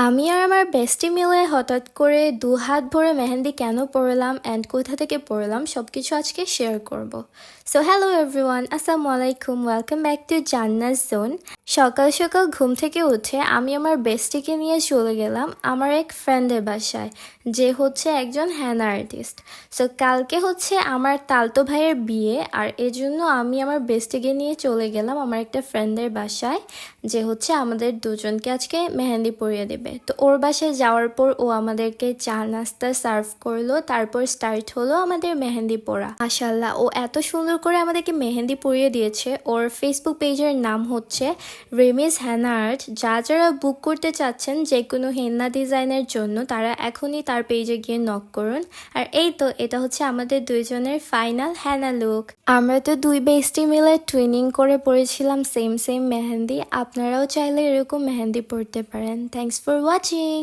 আমি আর আমার বেস্টি মিলে হঠাৎ করে ২ হাত ভরে মেহেন্দি কেন পরলাম অ্যান্ড কোথা থেকে পরলাম সবকিছু আজকে শেয়ার করব। সো হ্যালো এভরিওয়ান, আসসালামু আলাইকুম, ওয়েলকাম ব্যাক টু জান্নাত জোন। সকাল সকাল ঘুম থেকে উঠে আমি আমার বেস্টিকে নিয়ে চলে গেলাম আমার এক ফ্রেন্ডের বাসায়, যে হচ্ছে একজন হ্যানা আর্টিস্ট। সো কালকে হচ্ছে আমার তালতো ভাইয়ের বিয়ে, আর এজন্য আমি আমার বেস্টিকে নিয়ে চলে গেলাম আমার একটা ফ্রেন্ডের বাসায়, যে হচ্ছে আমাদের দুজনকে আজকে মেহেন্দি পরিয়ে দেবে। তো ওর বাসায় যাওয়ার পর ও আমাদেরকে চা নাস্তা সার্ভ করলো, তারপর স্টার্ট হলো আমাদের মেহেন্দি পরা। মাশাআল্লাহ, ও এত সুন্দর করে আমাদেরকে মেহেন্দি পরিয়ে দিয়েছে। ওর ফেসবুক পেজের নাম হচ্ছে রেমিস হেনা আর্ট। যারা বুক করতে চাচ্ছেন যে কোনো হেনা ডিজাইনের জন্য, তারা এখনই তার পেজে গিয়ে নক করুন। আর এই তো, এটা হচ্ছে আমাদের দুইজনের ফাইনাল হেনা লুক। আমরা তো দুই বেস্টি মিলে টুইনিং করে পরেছিলাম সেম সেম মেহেন্দি। আপনারাও চাইলে এরকম মেহেন্দি পরতে পারেন। Thanks for watching.